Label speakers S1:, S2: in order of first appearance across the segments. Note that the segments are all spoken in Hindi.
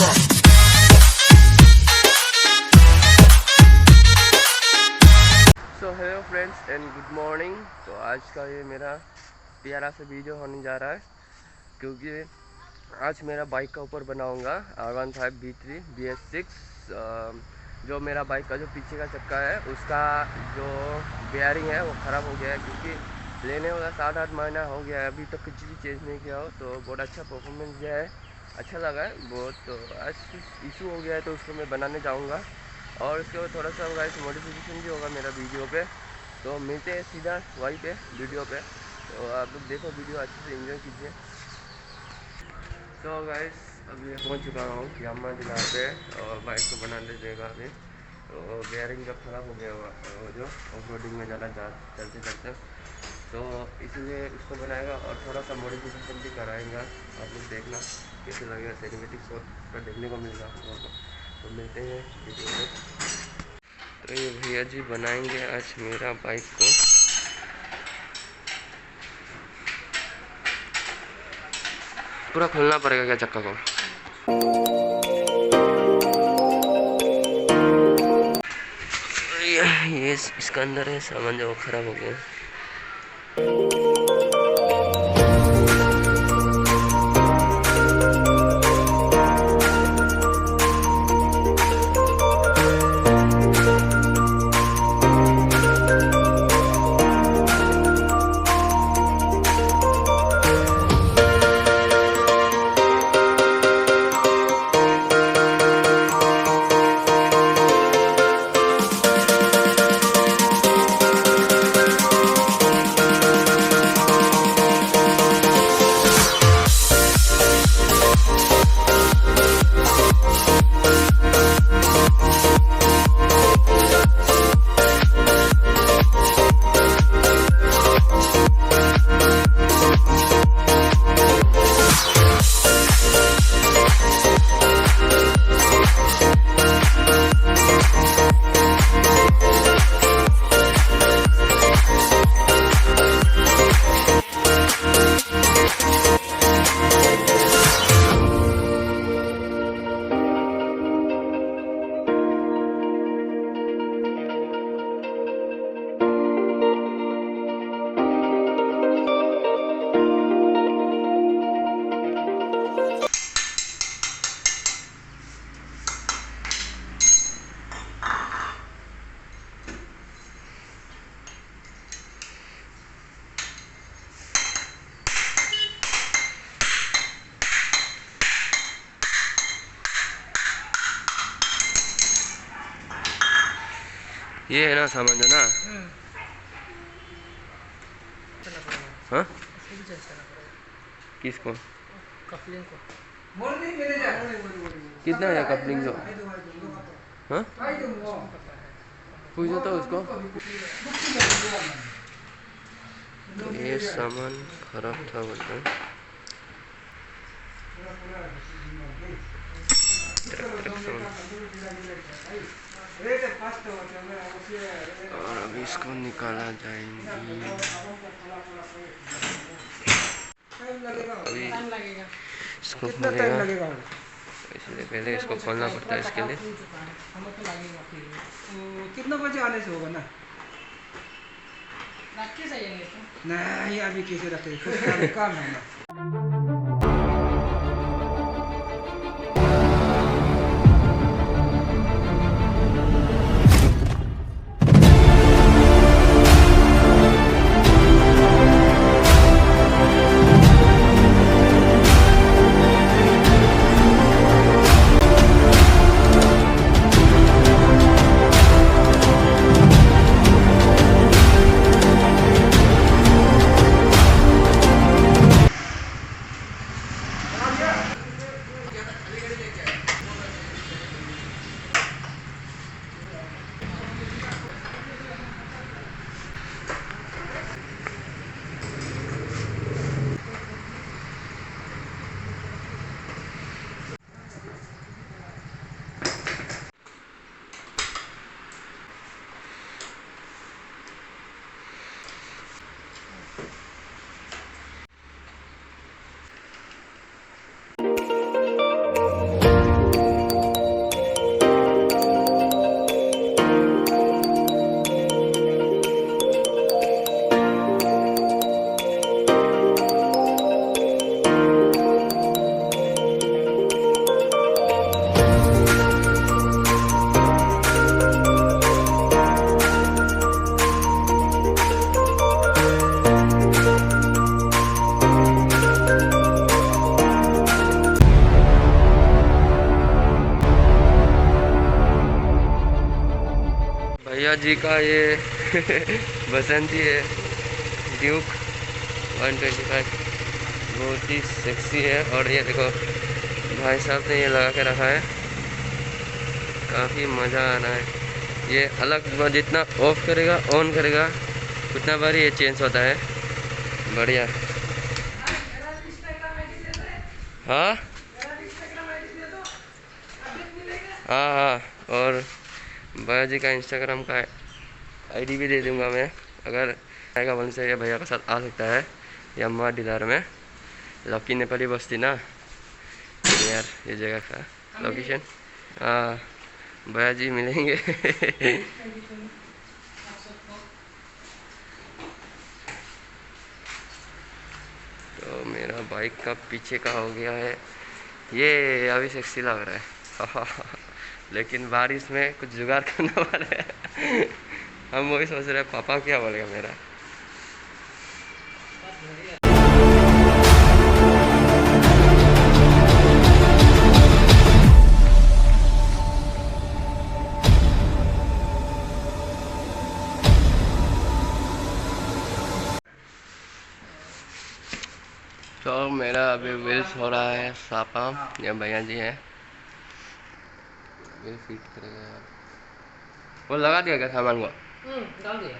S1: So hello friends and good morning. तो आज का ये मेरा प्यारा सा वीडियो होने जा रहा है, क्योंकि आज मेरा बाइक का ऊपर बनाऊंगा R15V3 BS6। जो मेरा बाइक का जो पीछे का चक्का है उसका जो बेयरिंग है वो ख़राब हो गया है, क्योंकि लेने वाला 7-8 महीना हो गया है, अभी तक कुछ भी चेंज नहीं किया हो। तो बहुत अच्छा परफॉर्मेंस दिया है, अच्छा लगा है बहुत। तो आज इशू हो गया है तो उसको मैं बनाने जाऊँगा और उसके बाद थोड़ा सा गाइस मॉडिफिकेशन भी होगा मेरा वीडियो पे। तो मिलते हैं सीधा वहीं पे वीडियो पे। तो आप लोग देखो वीडियो अच्छे से एंजॉय कीजिए। तो गाइस अभी मैं पहुंच चुका हूँ यामा जिला पे और बाइक को बनाने देगा अभी। तो बेयरिंग जब ख़राब हो गया वो जो ऑफ रोडिंग में ज़्यादा चलते चलते, तो इसलिए इसको बनाएगा और थोड़ा सा मॉडिफिकेशन भी कराएंगा। आप लोग देखना कैसे लगेगा, सिनेमैटिक शॉट पर देखने को मिलेगा आप लोगों को। तो मिलते हैं वीडियो में। तो ये भैया जी बनाएंगे आज मेरा बाइक को। पूरा खोलना पड़ेगा क्या चक्का को? ये इसका अंदर है सामान जो खराब हो गया। ये है ना सामान जो ना, हाँ किसको कितना है कपलिंग जो, हाँ पूछो तो उसको। तो ये सामान खराब था बोलते हैं। और अभी इसको निकाला जाएंगे। अभी इसको खोलेगा, इसलिए पहले इसको खोलना पड़ता है। इसके लिए
S2: कितना बजे आने से होगा ना? रख के जाइए नहीं, अभी कैसे रखे, काम है ना।
S1: भैया जी का ये बसंती है ड्यूक 125, बहुत ही सेक्सी है। और ये देखो भाई साहब ने ये लगा के रखा है, काफ़ी मज़ा आ रहा है। ये अलग जितना ऑफ करेगा ऑन करेगा उतना बार ये चेंज होता है, बढ़िया। हाँ हाँ हाँ, और भैया जी का इंस्टाग्राम का आईडी भी दे दूंगा मैं, अगर आएगा वन से ये भैया के साथ आ सकता है यामाहा डीलर में, लोखी नेपाली बस्ती ना यार ये जगह का लोकेशन। हाँ भैया जी मिलेंगे। तो मेरा बाइक का पीछे का हो गया है, ये अभी सेक्सी लग रहा है। लेकिन बारिश में कुछ जुगाड़ करने वाले हैं। हम वही सोच रहे हैं पापा क्या बोलेगा मेरा। तो मेरा अभी व्हील्स हो रहा है सापा, ये भैया जी है व्हील फिट करेगा यार। वो लगा दिया क्या सामान को?
S2: डाल दिया।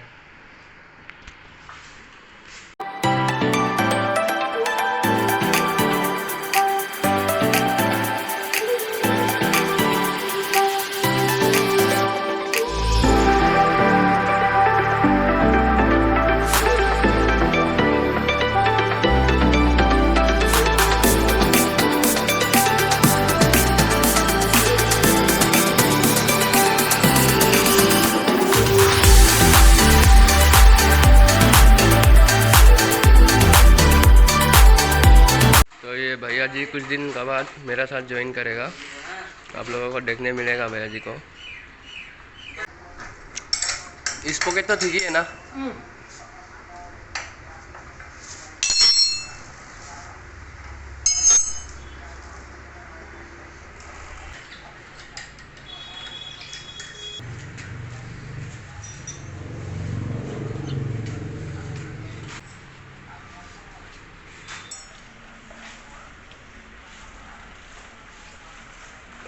S1: भैया जी कुछ दिन के बाद मेरा साथ ज्वाइन करेगा, आप लोगों को देखने मिलेगा भैया जी को। इस पॉकेट तो ठीक ही है ना?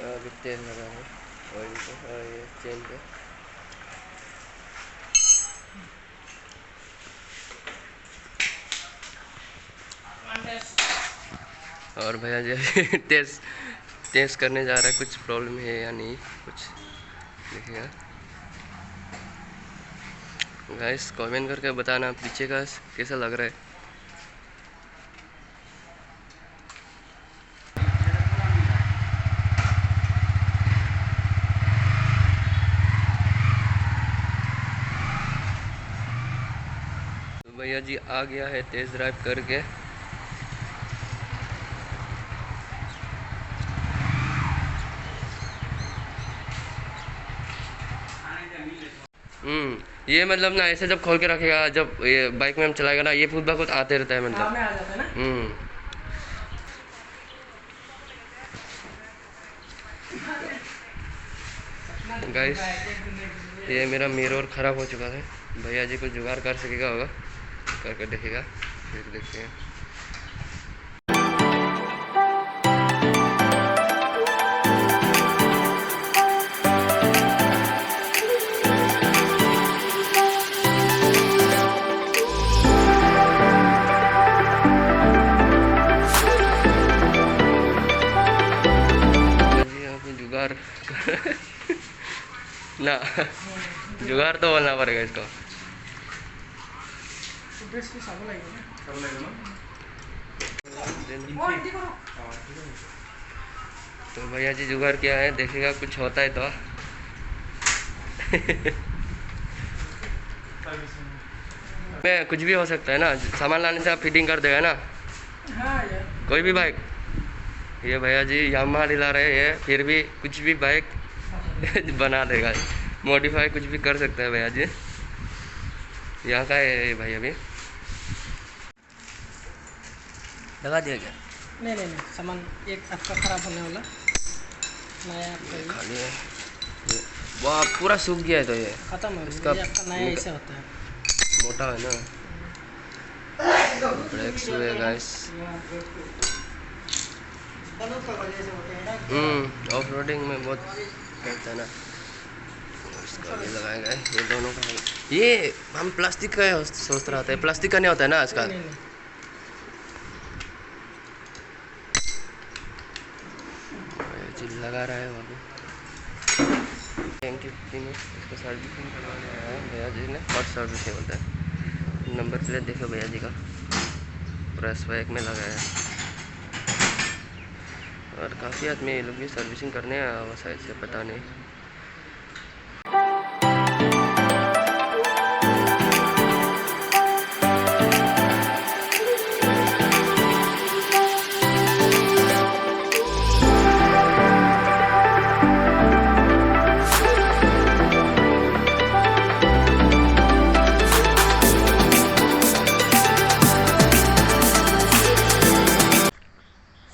S1: अभी तेल लगा है ऑयल पे और ये चेन पे। और भैया जी टेस्ट करने जा रहा है, कुछ प्रॉब्लम है या नहीं कुछ देखिएगा गाइस, कमेंट करके बताना पीछे का कैसा लग रहा है। भैया जी आ गया है तेज ड्राइव करके। ये मतलब ना ऐसे जब खोल के रखेगा, जब ये बाइक में हम चलाएगा ना, ये खुद ब खुद आते रहता है मतलब।
S2: में आ जाता है ना।
S1: गाइस ये मेरा मिरर ख़राब हो चुका है, भैया जी कुछ जुगाड़ कर सकेगा होगा, करके देखेगा, फिर देखते हैं। ना जुगाड़ तो बोलना पड़ेगा इसको। तो भैया जी जुगाड़ किया है, देखेगा कुछ होता है तो। मैं कुछ भी हो सकता है ना, सामान लाने से आप फिटिंग कर देगा ना।
S2: हाँ यार।
S1: कोई भी बाइक, ये भैया जी यामाहा दिला रहे हैं, फिर भी कुछ भी बाइक बना देगा, मॉडिफाई कुछ भी कर सकता है भैया जी। यहाँ का है भाई, अभी लगा दिया क्या?
S2: नहीं, सामान एक आपका खराब होने वाला, नया आपका
S1: खाली है। वाह पूरा सूख गया है तो ये
S2: खत्म हो
S1: इसका
S2: गया। आपका नया ऐसे होता है।
S1: मोटा है ना। ब्रेक शू है गाइस। ऑफ रोडिंग में बहुत करता है ना। इसका भी लगाएगा ये दोनों का। ये हम प्लास्टिक का सोच रहा था, प्लास्टिक का नहीं होता है ना आजकल।
S2: नहीं, नहीं।
S1: चीज लगा रहा है वहाँ टैंकी में इसको सर्विसिंग करवाने आया है भैया जी ने। हॉट सर्विस बोलते हैं। नंबर प्लेट देखो भैया जी का पूरा स्वैग में लगा है। और काफ़ी आदमी ये लोग भी सर्विसिंग करने आया हुआ शायद से, पता नहीं।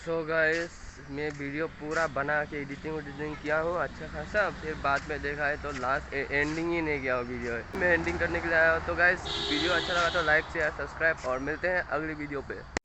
S1: सो गाइस मैं वीडियो पूरा बना के एडिटिंग किया हूँ अच्छा खासा। फिर बाद में देखा है तो लास्ट एंडिंग ही नहीं किया वो वीडियो है। मैं एंडिंग करने के लिए आया हूँ। तो गाइस वीडियो अच्छा लगा तो लाइक शेयर सब्सक्राइब और मिलते हैं अगली वीडियो पे।